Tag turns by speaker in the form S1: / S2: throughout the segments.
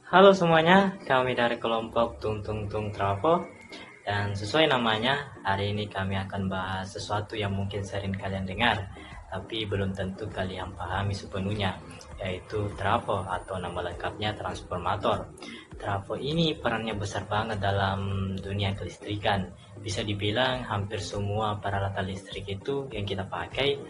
S1: Halo semuanya, kami dari kelompok Tung Tung Tung Travo. Dan sesuai namanya, hari ini kami akan bahas sesuatu yang mungkin sering kalian dengar, tapi belum tentu kalian pahami sepenuhnya, yaitu trafo atau nama lengkapnya transformator. Trafo ini perannya besar banget dalam dunia kelistrikan. Bisa dibilang hampir semua peralatan listrik itu yang kita pakai,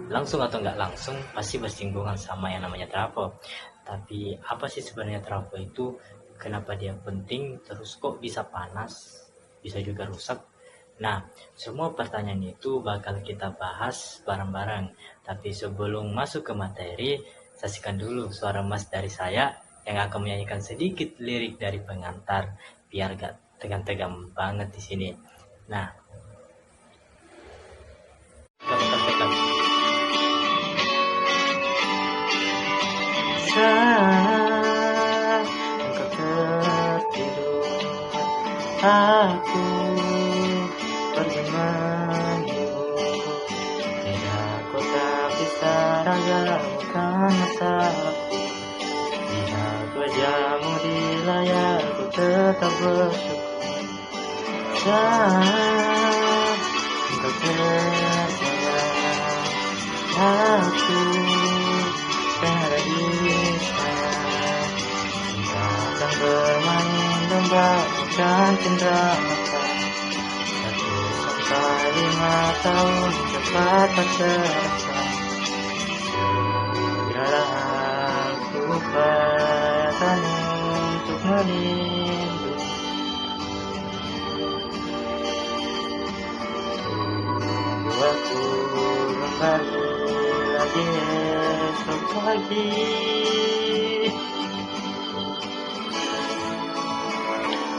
S1: langsung atau nggak langsung, pasti bersinggungan sama yang namanya trafo. Tapi apa sih sebenarnya trafo itu? Kenapa dia penting? Terus kok bisa panas? Bisa juga rusak? Nah, semua pertanyaan itu bakal kita bahas bareng-bareng. Tapi sebelum masuk ke materi, saksikan dulu suara Mas dari saya yang akan menyanyikan sedikit lirik dari pengantar biar gak tegang-tegang banget di sini. Nah, tekan-tekan. Saat engkau tertidur, aku bertemanmu. Tidak kau tak bisa rasakan mataku. Tidak kau jamu di layarku tetap bersyukur. Saat engkau terbayang, aku tengah bisa. Kita akan bermain domba bukan cendera mata. 1 sampai 5 tahun cepat tak terasa. Segeralah aku upayakan untuk melindungi. Tunggu aku kembali lagi esok pagi.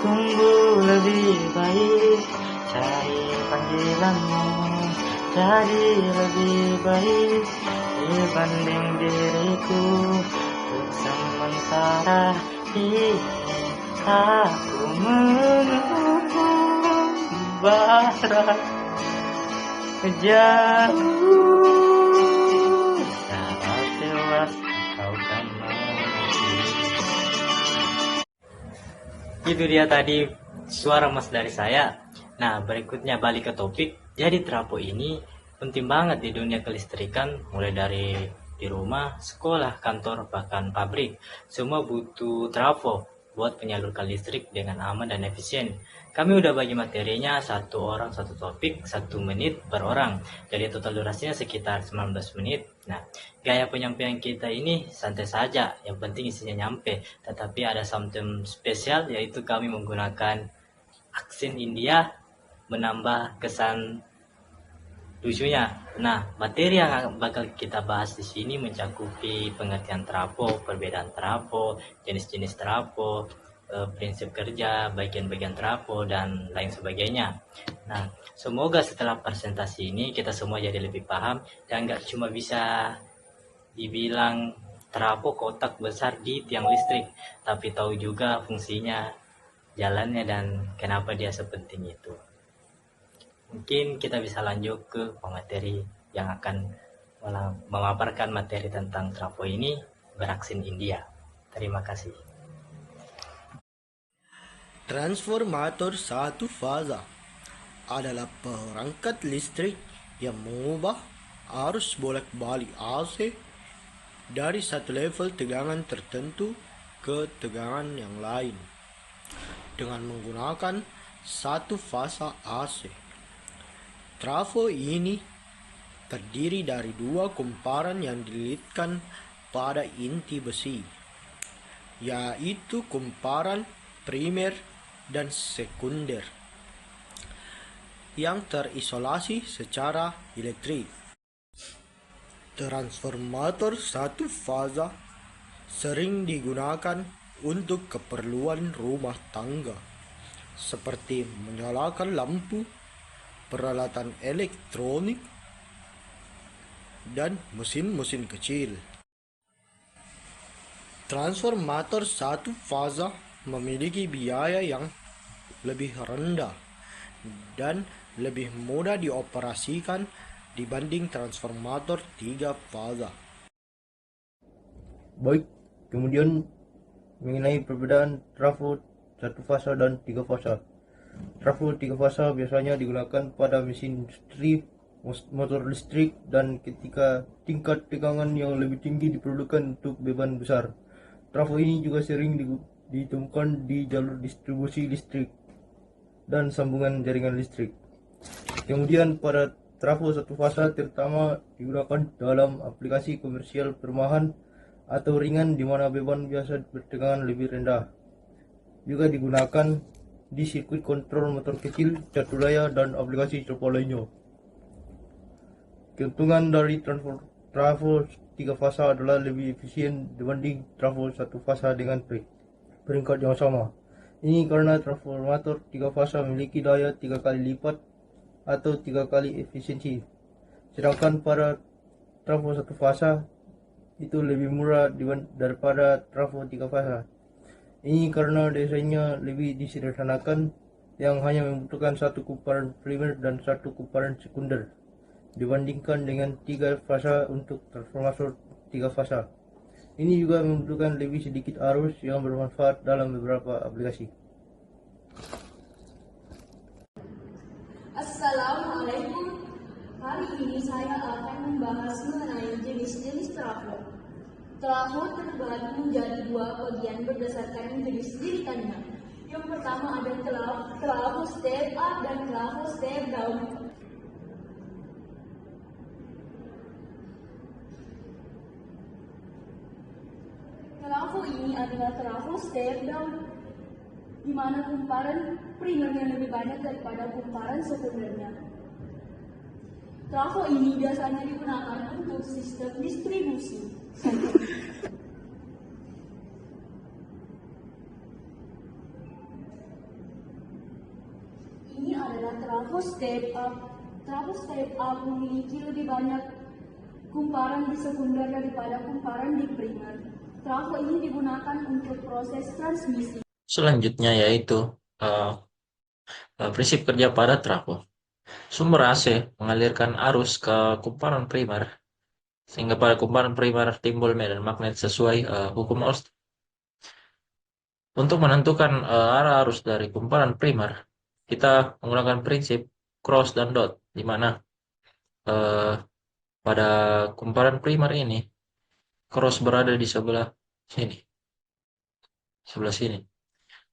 S1: Tunggu lebih baik, cari panggilanmu. Jadi lebih baik dibanding diriku. Untuk sementara ini aku menunggu barat jauh. Saat tewas kau kan mengerti. Itu dia tadi suara Mas dari saya. Nah, berikutnya balik ke topik. Jadi trafo ini penting banget di dunia kelistrikan, mulai dari di rumah, sekolah, kantor, bahkan pabrik. Semua butuh trafo buat menyalurkan listrik dengan aman dan efisien. Kami udah bagi materinya satu orang satu topik, 1 menit per orang. Jadi total durasinya sekitar 19 menit. Nah, gaya penyampaian kita ini santai saja, yang penting isinya nyampe. Tetapi ada something spesial, yaitu kami menggunakan aksen India menambah kesan lucunya. Nah, materi yang bakal kita bahas di sini mencakupi pengertian trafo, perbedaan trafo, jenis-jenis trafo, prinsip kerja, bagian-bagian trafo, dan lain sebagainya. Nah, semoga setelah presentasi ini kita semua jadi lebih paham dan nggak cuma bisa dibilang trafo kotak besar di tiang listrik, tapi tahu juga fungsinya, jalannya, dan kenapa dia sepenting itu. Mungkin kita bisa lanjut ke pemateri yang akan memaparkan materi tentang trafo ini beraksen India. Terima kasih.
S2: Transformator satu fasa adalah perangkat listrik yang mengubah arus bolak-balik AC dari satu level tegangan tertentu ke tegangan yang lain dengan menggunakan satu fasa AC. Trafo ini terdiri dari 2 kumparan yang dililitkan pada inti besi, yaitu kumparan primer dan sekunder yang terisolasi secara elektrik. Transformator satu fasa sering digunakan untuk keperluan rumah tangga, seperti menyalakan lampu, peralatan elektronik, dan mesin-mesin kecil. Transformator satu fasa memiliki biaya yang lebih rendah dan lebih mudah dioperasikan dibanding transformator 3 fasa.
S3: Baik, kemudian mengenai perbedaan trafo satu fasa dan tiga fasa. Trafo tiga fasa biasanya digunakan pada mesin industri, motor listrik, dan ketika tingkat tegangan yang lebih tinggi diperlukan untuk beban besar. Trafo ini juga sering ditemukan di jalur distribusi listrik dan sambungan jaringan listrik. Kemudian pada trafo satu fasa terutama digunakan dalam aplikasi komersial perumahan atau ringan di mana beban biasa bertegangan lebih rendah. Juga digunakan di sirkuit kontrol motor kecil, catur daya, dan aplikasi servo lainnya. Keuntungan dari trafo tiga fasa adalah lebih efisien dibanding trafo satu fasa dengan peringkat yang sama. Ini karena transformator tiga fasa memiliki daya 3 kali lipat atau 3 kali efisiensi. Sedangkan pada trafo satu fasa itu lebih murah daripada trafo tiga fasa. Ini karena desainnya lebih disederhanakan yang hanya membutuhkan satu kumparan primer dan satu kumparan sekunder dibandingkan dengan tiga fasa untuk transformator tiga fasa. Ini juga membutuhkan lebih sedikit arus yang bermanfaat dalam beberapa aplikasi.
S4: Assalamualaikum. Hari ini saya akan membahas mengenai jenis-jenis trafo. Trafo terbagi menjadi dua bagian berdasarkan jenis diritannya. Yang pertama ada trafo step up dan trafo step down. Trafo ini adalah trafo step down, di mana kumparan primernya lebih banyak daripada kumparan sekundernya. Trafo ini biasanya digunakan untuk sistem distribusi. Ini adalah trafo step up. Trafo step up memiliki lebih banyak kumparan di sekunder daripada kumparan di primer. Trafo ini digunakan untuk proses transmisi.
S5: Selanjutnya yaitu prinsip kerja pada trafo. Sumber AC mengalirkan arus ke kumparan primer sehingga pada kumparan primer timbul medan magnet sesuai hukum Ohm. Untuk menentukan arah arus dari kumparan primer, kita menggunakan prinsip cross dan dot, di mana pada kumparan primer ini cross berada di sebelah sini,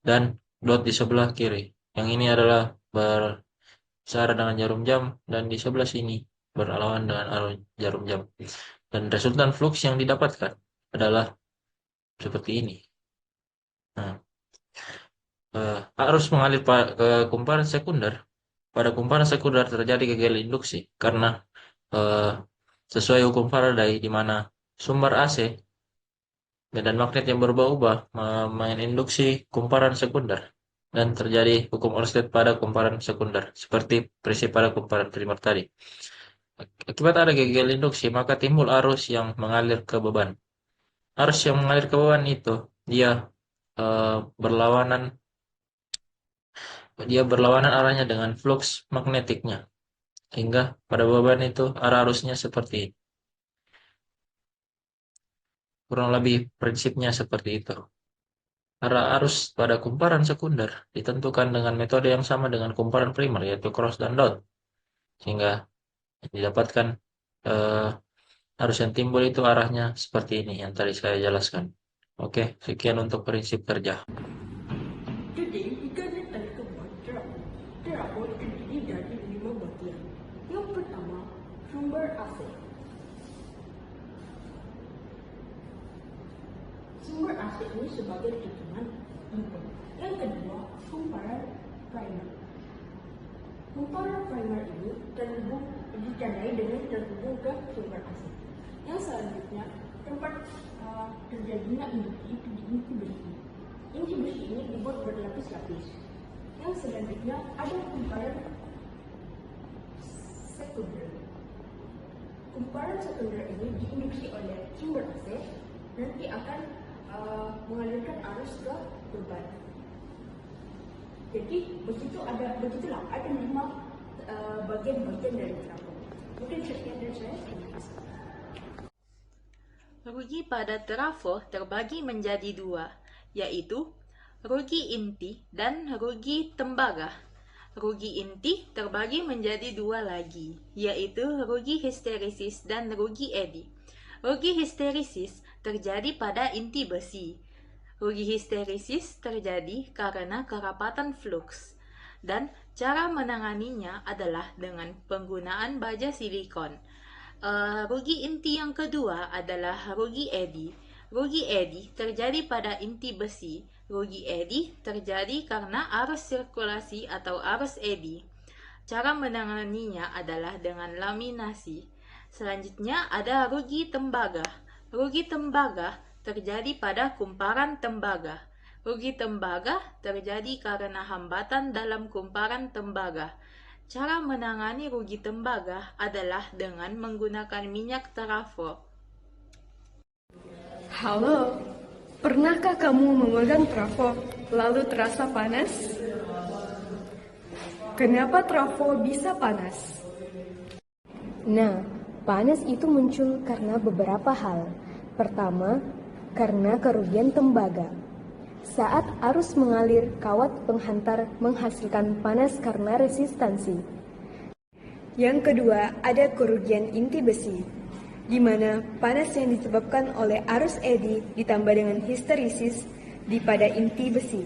S5: dan dot di sebelah kiri. Yang ini adalah searah dengan jarum jam, dan di sebelah sini berlawanan dengan arah jarum jam. Dan resultan flux yang didapatkan adalah seperti ini. Nah, arus mengalir ke kumparan sekunder. Pada kumparan sekunder terjadi kegel induksi karena sesuai hukum Faraday, di mana sumber AC medan magnet yang berubah-ubah menginduksi kumparan sekunder, dan terjadi hukum Oersted pada kumparan sekunder seperti prinsip pada kumparan primer tadi. Akibat ada kegel induksi, maka timbul arus yang mengalir ke beban. Arus yang mengalir ke beban itu dia berlawanan arahnya dengan flux magnetiknya, hingga pada beban itu arah arusnya seperti ini. Kurang lebih prinsipnya seperti itu. Arah arus pada kumparan sekunder ditentukan dengan metode yang sama dengan kumparan primer, yaitu cross dan dot, sehingga didapatkan arus yang timbul itu arahnya seperti ini yang tadi saya jelaskan. Oke, sekian untuk prinsip kerja.
S6: Jadi, ikanan alkebat terapot terdiri dari 5 bagian. Yang pertama, sumber AC. Sumber AC ini sebagai tegangan input. Yang kedua, kumparan primer. Kumparan primer ini ditandai dengan terhubung ke sumber AC. Yang selanjutnya, tempat terjadinya induksi itu di inti besi. Inti besi ini dibuat berlapis-lapis. Yang selanjutnya ada kumparan sekunder. Kumparan sekunder ini diinduksi oleh sumber AC, nanti akan mengalirkan arus ke beban. Jadi begitulah ada 5 bagian-bagian dari trafo. Mungkin sekian dari saya. Terima kasih.
S7: Rugi pada trafo terbagi menjadi 2, yaitu rugi inti dan rugi tembaga. Rugi inti terbagi menjadi dua lagi, yaitu rugi histerisis dan rugi eddy. Rugi histerisis terjadi pada inti besi. Rugi histerisis terjadi karena kerapatan fluks, dan cara menanganinya adalah dengan penggunaan baja silikon. Rugi inti yang kedua adalah rugi eddy. Rugi eddy terjadi pada inti besi. Rugi eddy terjadi karena arus sirkulasi atau arus eddy. Cara menanganinya adalah dengan laminasi. Selanjutnya ada rugi tembaga. Rugi tembaga terjadi pada kumparan tembaga. Rugi tembaga terjadi karena hambatan dalam kumparan tembaga. Cara menangani rugi tembaga adalah dengan menggunakan minyak trafo.
S8: Halo, pernahkah kamu memegang trafo lalu terasa panas? Kenapa trafo bisa panas?
S9: Nah, panas itu muncul karena beberapa hal. Pertama, karena kerugian tembaga. Saat arus mengalir, kawat penghantar menghasilkan panas karena resistansi.
S8: Yang kedua, ada kerugian inti besi, di mana panas yang disebabkan oleh arus eddy ditambah dengan histerisis pada inti besi,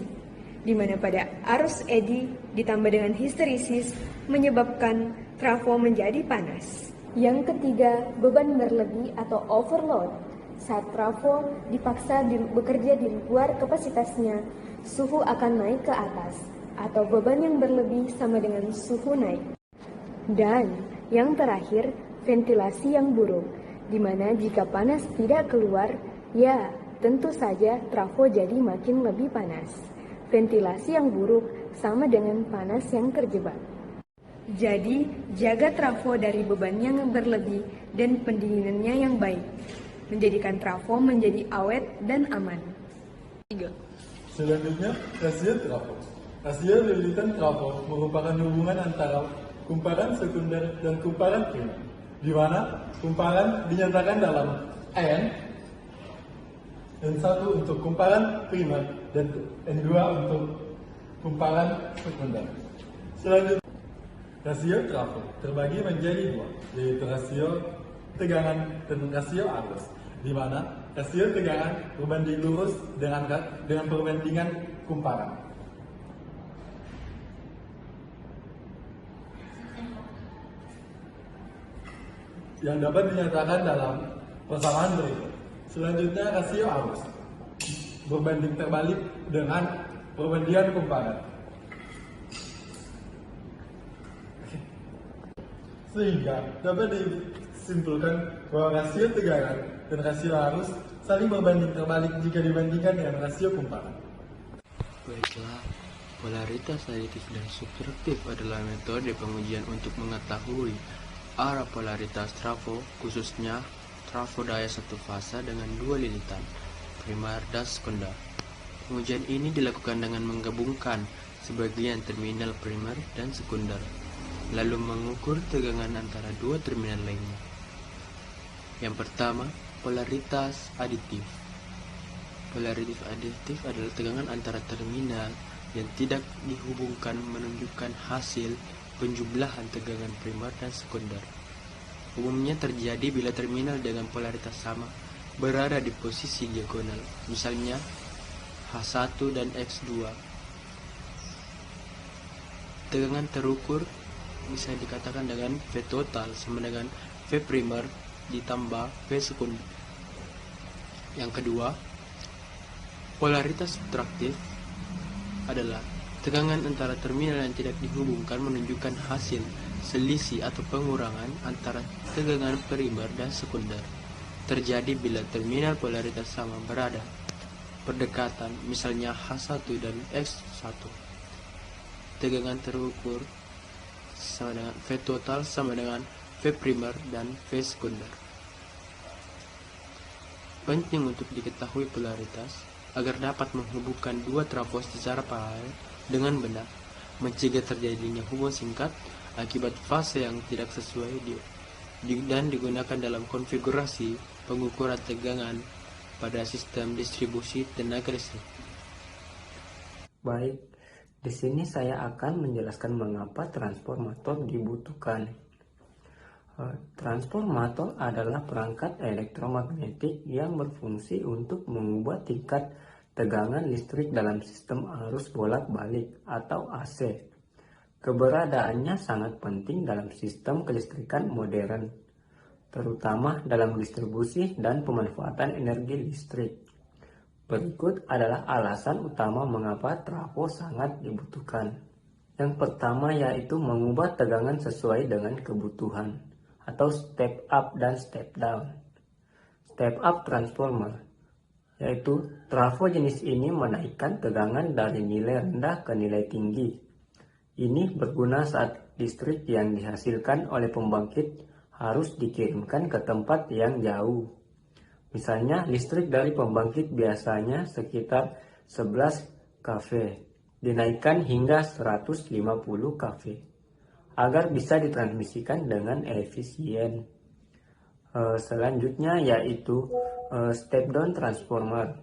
S8: di mana pada arus eddy ditambah dengan histerisis menyebabkan trafo menjadi panas.
S9: Yang ketiga, beban berlebih atau overload. Saat trafo dipaksa bekerja di luar kapasitasnya, suhu akan naik ke atas, atau beban yang berlebih sama dengan suhu naik. Dan yang terakhir, ventilasi yang buruk, di mana jika panas tidak keluar, ya tentu saja trafo jadi makin lebih panas. Ventilasi yang buruk sama dengan panas yang terjebak.
S8: Jadi, jaga trafo dari beban yang berlebih dan pendinginannya yang baik, menjadikan trafo menjadi awet dan aman.
S10: 3. Selanjutnya, rasio trafo. Rasio lilitan trafo merupakan hubungan antara kumparan sekunder dan kumparan primer, di mana kumparan dinyatakan dalam N, N1 untuk kumparan primer dan N2 untuk kumparan sekunder. Selanjutnya, rasio trafo terbagi menjadi dua, yaitu rasio tegangan dan rasio arus, di mana rasio tegangan berbanding lurus dengan perbandingan kumparan. Yang dapat dinyatakan dalam persamaan berikut. Selanjutnya rasio arus berbanding terbalik dengan perbandingan kumparan. Sehingga dapat disimpulkan bahwa rasio tegangan dan rasio arus saling berbanding terbalik jika dibandingkan dengan rasio kumparan.
S11: Baiklah, polaritas aditif dan subtraktif adalah metode pengujian untuk mengetahui arah polaritas trafo, khususnya trafo daya satu fasa dengan dua lilitan, primer dan sekunder. Pengujian ini dilakukan dengan menggabungkan sebagian terminal primer dan sekunder, lalu mengukur tegangan antara dua terminal lainnya. Yang pertama, polaritas aditif. Polaritas aditif adalah tegangan antara terminal yang tidak dihubungkan menunjukkan hasil penjumlahan tegangan primer dan sekunder. Umumnya terjadi bila terminal dengan polaritas sama berada di posisi diagonal, misalnya H1 dan X2. Tegangan terukur bisa dikatakan dengan V total sama dengan V primer ditambah V sekunder. Yang kedua, polaritas subtraktif adalah tegangan antara terminal yang tidak dihubungkan menunjukkan hasil selisih atau pengurangan antara tegangan primer dan sekunder. Terjadi bila terminal polaritas sama berada berdekatan, misalnya H1 dan X1. Tegangan terukur sama dengan V total sama dengan V primer dan V sekunder. Penting untuk diketahui polaritas agar dapat menghubungkan dua trafo secara paralel dengan benar, mencegah terjadinya hubungan singkat akibat fase yang tidak sesuai dan digunakan dalam konfigurasi pengukuran tegangan pada sistem distribusi tenaga listrik.
S12: Baik, di sini saya akan menjelaskan mengapa transformator dibutuhkan. Transformator adalah perangkat elektromagnetik yang berfungsi untuk mengubah tingkat tegangan listrik dalam sistem arus bolak-balik atau AC. Keberadaannya sangat penting dalam sistem kelistrikan modern, terutama dalam distribusi dan pemanfaatan energi listrik. Berikut adalah alasan utama mengapa trafo sangat dibutuhkan. Yang pertama yaitu mengubah tegangan sesuai dengan kebutuhan, atau step up dan step down. Step up transformer, yaitu trafo jenis ini menaikkan tegangan dari nilai rendah ke nilai tinggi. Ini berguna saat listrik yang dihasilkan oleh pembangkit harus dikirimkan ke tempat yang jauh. Misalnya listrik dari pembangkit biasanya sekitar 11 kV, dinaikkan hingga 150 kV, agar bisa ditransmisikan dengan efisien. Selanjutnya yaitu step down transformer.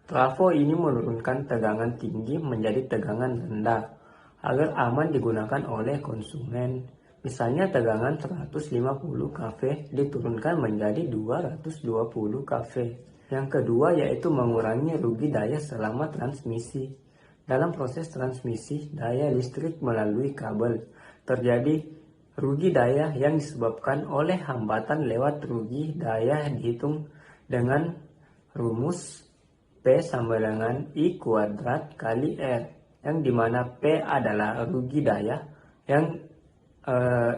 S12: Trafo ini menurunkan tegangan tinggi menjadi tegangan rendah, agar aman digunakan oleh konsumen. Misalnya tegangan 150 kV diturunkan menjadi 220 kV. Yang kedua yaitu mengurangi rugi daya selama transmisi. Dalam proses transmisi daya listrik melalui kabel, terjadi rugi daya yang disebabkan oleh hambatan. Lewat rugi daya dihitung dengan rumus P sama dengan I kuadrat kali R, yang dimana P adalah rugi daya, yang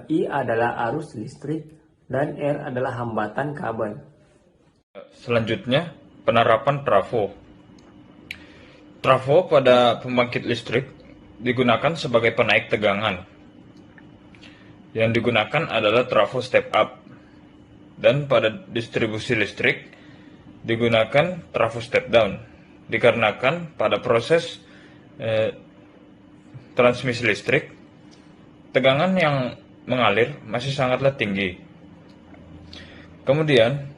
S12: I adalah arus listrik, dan R adalah hambatan kabel.
S13: Selanjutnya, penerapan trafo. Trafo pada pembangkit listrik digunakan sebagai penaik tegangan. Yang digunakan adalah trafo step up. Dan pada distribusi listrik digunakan trafo step down. Dikarenakan pada proses transmisi listrik, tegangan yang mengalir masih sangatlah tinggi. Kemudian,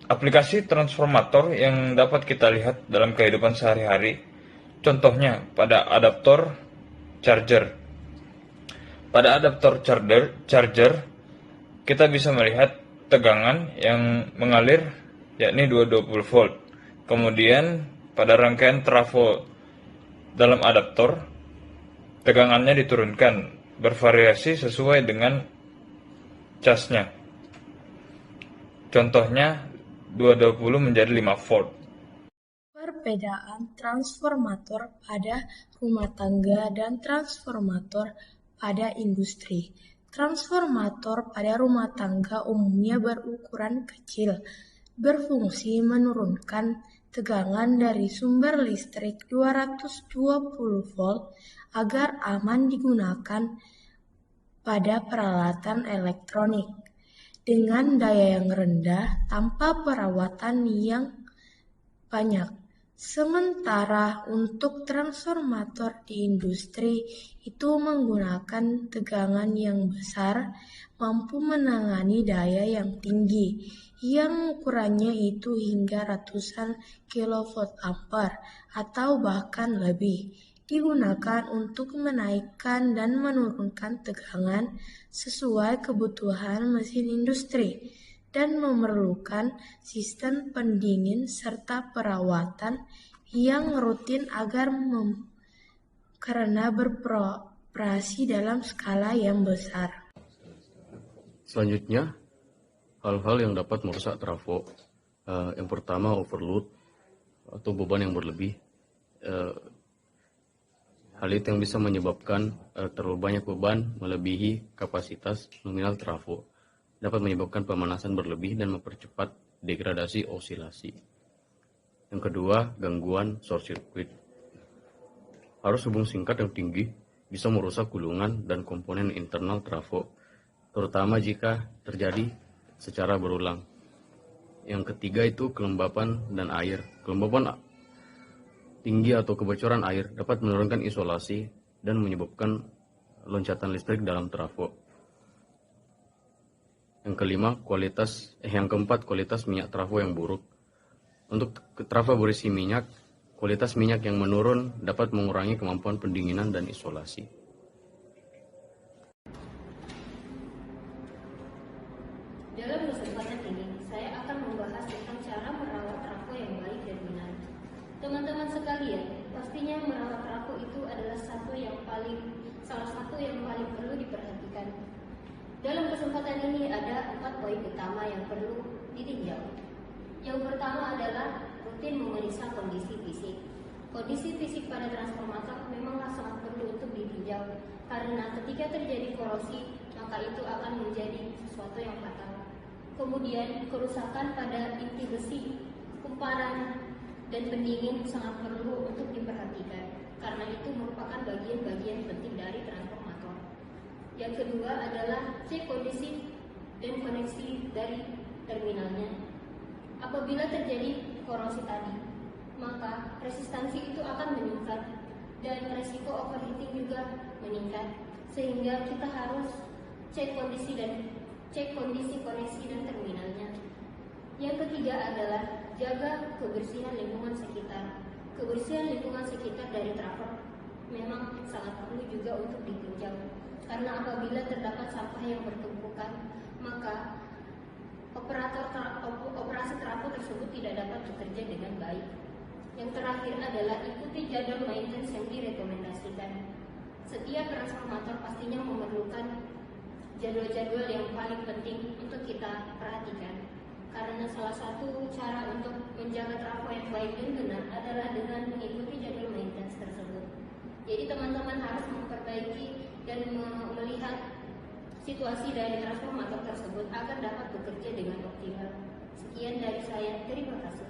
S13: aplikasi transformator yang dapat kita lihat dalam kehidupan sehari-hari, contohnya pada adaptor charger. Pada adaptor charger, kita bisa melihat tegangan yang mengalir yakni 220 volt. Kemudian, pada rangkaian trafo dalam adaptor, tegangannya diturunkan, bervariasi sesuai dengan casnya. Contohnya 220 menjadi 5 volt.
S14: Perbedaan transformator pada rumah tangga dan transformator pada industri. Transformator pada rumah tangga umumnya berukuran kecil, berfungsi menurunkan tegangan dari sumber listrik 220 volt agar aman digunakan pada peralatan elektronik dengan daya yang rendah tanpa perawatan yang banyak. Sementara untuk transformator di industri itu menggunakan tegangan yang besar, mampu menangani daya yang tinggi, yang ukurannya itu hingga ratusan kilovolt ampere atau bahkan lebih, digunakan untuk menaikkan dan menurunkan tegangan sesuai kebutuhan mesin industri, dan memerlukan sistem pendingin serta perawatan yang rutin karena beroperasi dalam skala yang besar.
S11: Selanjutnya, hal-hal yang dapat merusak trafo. Yang pertama, overload atau beban yang berlebih. Hal itu yang bisa menyebabkan terlalu banyak beban melebihi kapasitas nominal trafo. Dapat menyebabkan pemanasan berlebih dan mempercepat degradasi osilasi. Yang kedua, gangguan short circuit. Arus hubung singkat yang tinggi bisa merusak gulungan dan komponen internal trafo, terutama jika terjadi secara berulang. Yang ketiga itu kelembapan dan air. Kelembapan tinggi atau kebocoran air dapat menurunkan isolasi dan menyebabkan loncatan listrik dalam trafo. Yang keempat, kualitas minyak trafo yang buruk. Untuk trafo berisi minyak Kualitas minyak yang menurun dapat mengurangi kemampuan pendinginan dan isolasi.
S4: Dalam kesempatan ini, saya akan membahas tentang cara merawat trafo yang baik dan benar. Teman-teman sekalian, pastinya merawat trafo itu adalah salah satu yang paling perlu diperhatikan. Dalam kesempatan ini ada 4 poin utama yang perlu ditinjau. Yang pertama adalah rutin memeriksa kondisi fisik. Kondisi fisik pada transformator memanglah sangat perlu untuk ditinjau, karena ketika terjadi korosi, maka itu akan menjadi sesuatu yang fatal. Kemudian kerusakan pada inti besi, kumparan, dan pendingin sangat perlu untuk diperhatikan, karena itu merupakan bagian-bagian penting dari transformator. Yang kedua adalah cek kondisi dan koneksi dari terminalnya. Apabila terjadi korosi tadi, maka resistansi itu akan meningkat dan resiko overheating juga meningkat, sehingga kita harus cek kondisi koneksi dan terminalnya. Yang ketiga adalah jaga kebersihan lingkungan sekitar. Kebersihan lingkungan sekitar dari trafo memang sangat perlu juga untuk ditinjau, karena apabila terdapat sampah yang bertumpukan, maka operasi trafo tersebut tidak dapat bekerja dengan baik. Yang terakhir adalah ikuti jadwal maintenance yang direkomendasikan. Setiap transformator pastinya memerlukan jadwal-jadwal yang paling penting untuk kita perhatikan, karena salah satu cara untuk menjaga trafo yang baik dan benar adalah dengan mengikuti jadwal maintenance tersebut. Jadi teman-teman harus memperbaiki dan melihat situasi dari transformator tersebut agar dapat bekerja dengan optimal. Sekian dari saya, terima kasih.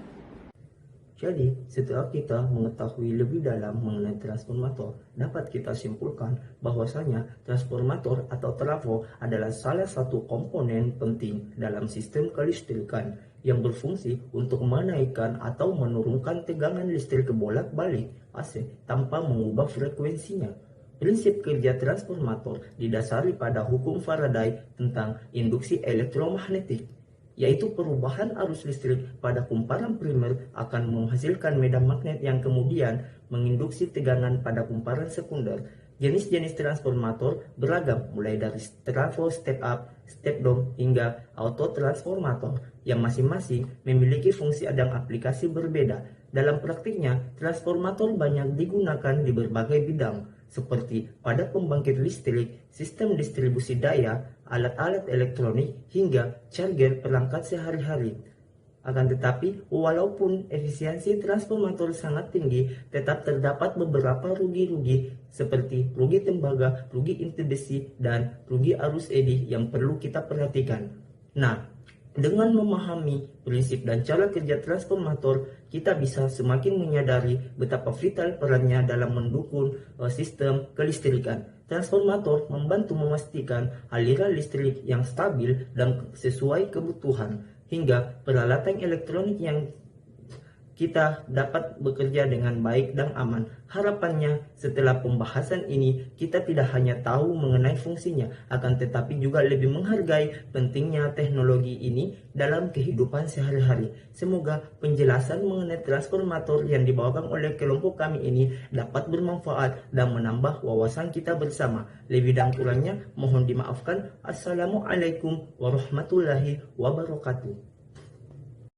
S15: Jadi, setelah kita mengetahui lebih dalam mengenai transformator, dapat kita simpulkan bahwasanya transformator atau trafo adalah salah satu komponen penting dalam sistem kelistrikan yang berfungsi untuk menaikkan atau menurunkan tegangan listrik ke bolak-balik AC tanpa mengubah frekuensinya. Prinsip kerja transformator didasari pada hukum Faraday tentang induksi elektromagnetik, yaitu perubahan arus listrik pada kumparan primer akan menghasilkan medan magnet yang kemudian menginduksi tegangan pada kumparan sekunder. Jenis-jenis transformator beragam, mulai dari trafo step up, step down, hingga auto transformator yang masing-masing memiliki fungsi dan aplikasi berbeda. Dalam praktiknya, transformator banyak digunakan di berbagai bidang, seperti pada pembangkit listrik, sistem distribusi daya, alat-alat elektronik, hingga charger perangkat sehari-hari. Akan tetapi, walaupun efisiensi transformator sangat tinggi, tetap terdapat beberapa rugi-rugi seperti rugi tembaga, rugi inti besi, dan rugi arus eddy yang perlu kita perhatikan. Nah, dengan memahami prinsip dan cara kerja transformator, kita bisa semakin menyadari betapa vital perannya dalam mendukung sistem kelistrikan. Transformator membantu memastikan aliran listrik yang stabil dan sesuai kebutuhan, hingga peralatan elektronik yang kita dapat bekerja dengan baik dan aman. Harapannya, setelah pembahasan ini, kita tidak hanya tahu mengenai fungsinya, akan tetapi juga lebih menghargai pentingnya teknologi ini dalam kehidupan sehari-hari. Semoga penjelasan mengenai transformator yang dibawakan oleh kelompok kami ini dapat bermanfaat dan menambah wawasan kita bersama. Lebih dan kurangnya, mohon dimaafkan. Assalamualaikum warahmatullahi wabarakatuh.